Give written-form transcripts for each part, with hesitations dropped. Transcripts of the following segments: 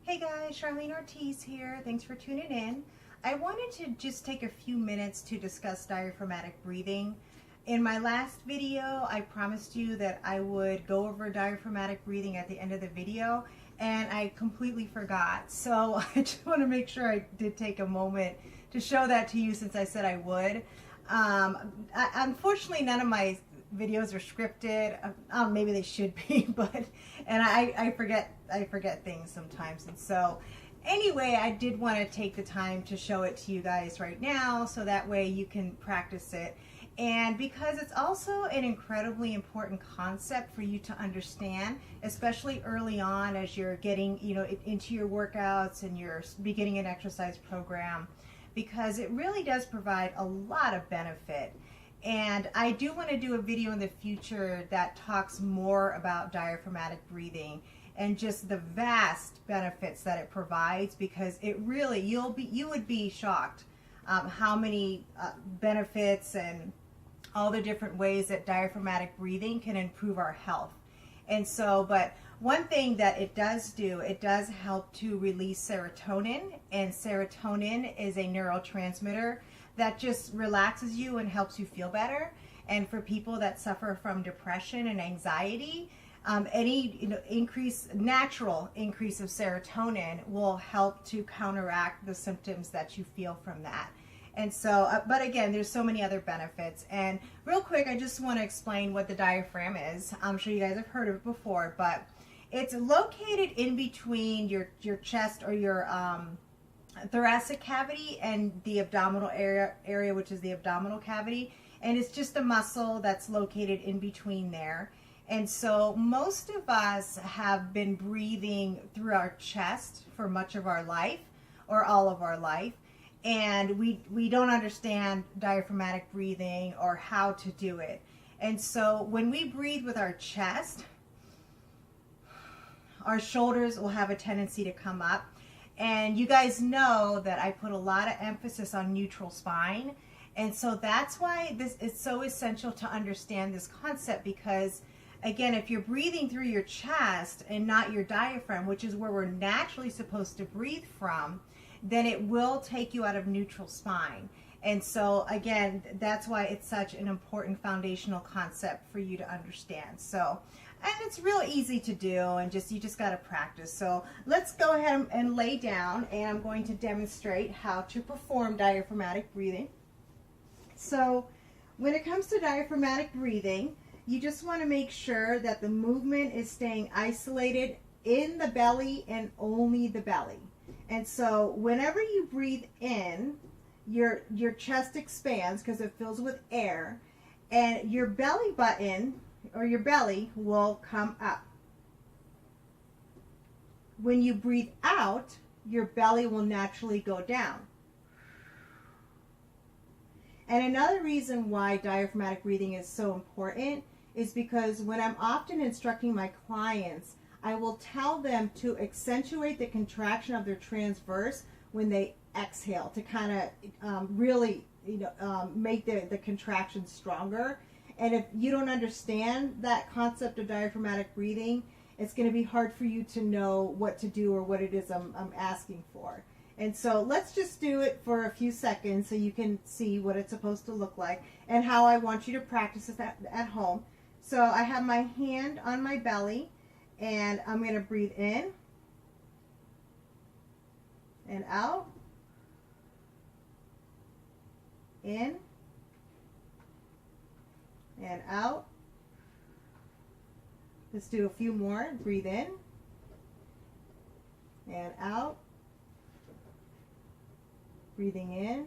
Hey guys, Charlene Ortiz here. Thanks for tuning in. I wanted to just take a few minutes to discuss diaphragmatic breathing. In my last video, I promised you that I would go over diaphragmatic breathing at the end of the video, and I completely forgot. So I just want to make sure I did take a moment to show that to you since I said I would. Unfortunately, none of my videos are scripted. Maybe they should be, but I forget things sometimes. And so anyway, I did want to take the time to show it to you guys right now so that way you can practice it. And because it's also an incredibly important concept for you to understand, especially early on as you're getting, into your workouts and you're beginning an exercise program, because it really does provide a lot of benefit. And I do want to do a video in the future that talks more about diaphragmatic breathing and just the vast benefits that it provides, because it really, you would be shocked how many benefits and all the different ways that diaphragmatic breathing can improve our health. And so, but one thing that it does do, it does help to release serotonin, and serotonin is a neurotransmitter that just relaxes you and helps you feel better. And for people that suffer from depression and anxiety, any natural increase of serotonin will help to counteract the symptoms that you feel from that. And so, but again, there's so many other benefits. And real quick, I just want to explain what the diaphragm is. I'm sure you guys have heard of it before, but it's located in between your chest or your thoracic cavity and the abdominal area, which is the abdominal cavity. And it's just a muscle that's located in between there. And so most of us have been breathing through our chest for much of our life, or all of our life. And we don't understand diaphragmatic breathing or how to do it. And so when we breathe with our chest, our shoulders will have a tendency to come up. And you guys know that I put a lot of emphasis on neutral spine. And so that's why this is so essential to understand this concept, because again, if you're breathing through your chest and not your diaphragm, which is where we're naturally supposed to breathe from, then it will take you out of neutral spine. And so again, that's why it's such an important foundational concept for you to understand. So, and it's real easy to do, and you just got to practice. So let's go ahead and lay down, and I'm going to demonstrate how to perform diaphragmatic breathing. So when it comes to diaphragmatic breathing, you just want to make sure that the movement is staying isolated in the belly and only the belly. And so whenever you breathe in, your chest expands because it fills with air, and your belly button or your belly will come up. When you breathe out, your belly will naturally go down. And another reason why diaphragmatic breathing is so important is because when I'm often instructing my clients, I will tell them to accentuate the contraction of their transverse when they exhale, to kind of really make the contraction stronger. And if you don't understand that concept of diaphragmatic breathing, it's going to be hard for you to know what to do or what it is I'm asking for. And so let's just do it for a few seconds so you can see what it's supposed to look like and how I want you to practice it at home. So I have my hand on my belly, and I'm going to breathe in and out, in and out. Let's do a few more. Breathe in and out, breathing in,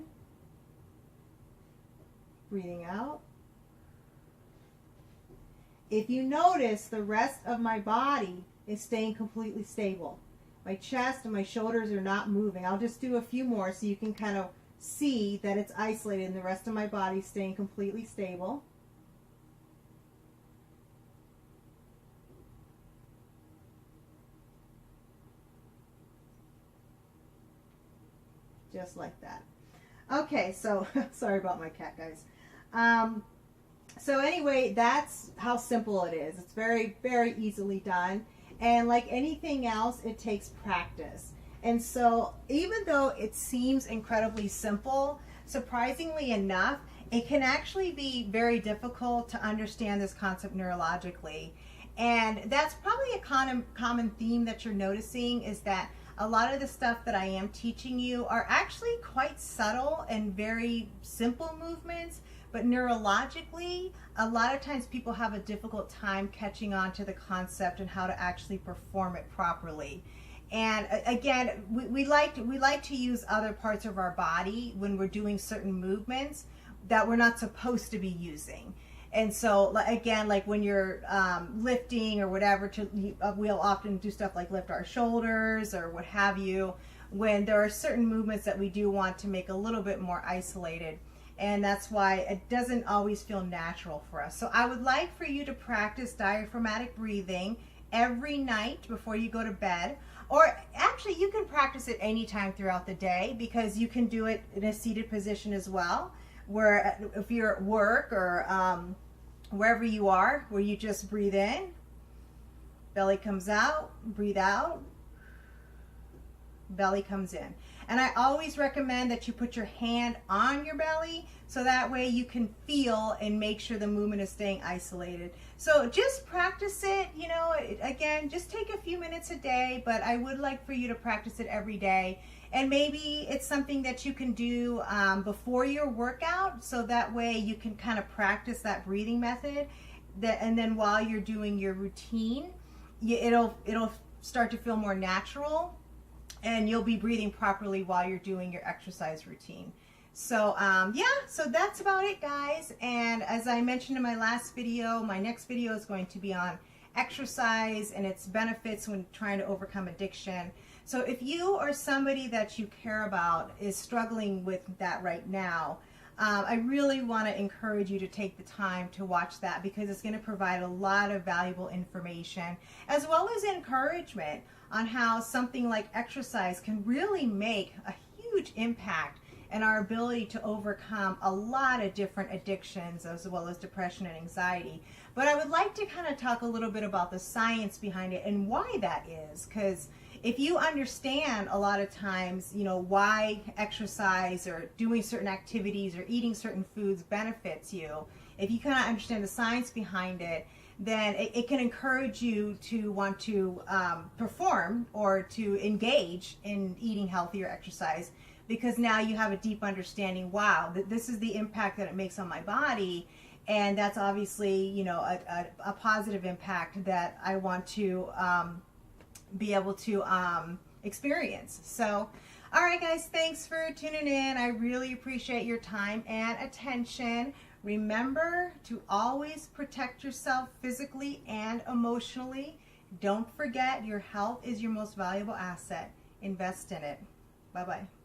breathing out. If you notice, the rest of my body is staying completely stable. My chest and my shoulders are not moving. I'll just do a few more so you can kind of see that it's isolated and the rest of my body is staying completely stable. Just like that. Okay, so sorry about my cat, guys. So anyway, that's how simple it is. It's very, very easily done. And like anything else, it takes practice. And so even though it seems incredibly simple, surprisingly enough, it can actually be very difficult to understand this concept neurologically. And that's probably a common theme that you're noticing, is that a lot of the stuff that I am teaching you are actually quite subtle and very simple movements, but neurologically, a lot of times people have a difficult time catching on to the concept and how to actually perform it properly. And again, we like to use other parts of our body when we're doing certain movements that we're not supposed to be using. And so again, like when you're lifting or whatever, we'll often do stuff like lift our shoulders or what have you, when there are certain movements that we do want to make a little bit more isolated. And that's why it doesn't always feel natural for us. So I would like for you to practice diaphragmatic breathing every night before you go to bed. Or actually, you can practice it anytime throughout the day, because you can do it in a seated position as well, where if you're at work or wherever you are, where you just breathe in, belly comes out, breathe out, belly comes in. And I always recommend that you put your hand on your belly, so that way you can feel and make sure the movement is staying isolated. So just practice it, you know, again, just take a few minutes a day, but I would like for you to practice it every day. And maybe it's something that you can do before your workout, so that way you can kind of practice that breathing method. And then while you're doing your routine, it'll start to feel more natural, and you'll be breathing properly while you're doing your exercise routine. So yeah, so that's about it, guys. And as I mentioned in my last video, my next video is going to be on exercise and its benefits when trying to overcome addiction. So if you or somebody that you care about is struggling with that right now, I really want to encourage you to take the time to watch that, because it's going to provide a lot of valuable information, as well as encouragement on how something like exercise can really make a huge impact in our ability to overcome a lot of different addictions, as well as depression and anxiety. But I would like to kind of talk a little bit about the science behind it and why that is, because if you understand a lot of times, you know, why exercise or doing certain activities or eating certain foods benefits you, if you kind of understand the science behind it, then it can encourage you to want to perform or to engage in eating healthy or exercise, because now you have a deep understanding, wow, this is the impact that it makes on my body, and that's obviously, you know, a positive impact that I want to be able to experience. So, all right, guys, thanks for tuning in. I really appreciate your time and attention. Remember to always protect yourself physically and emotionally. Don't forget, your health is your most valuable asset. Invest in it. Bye-bye.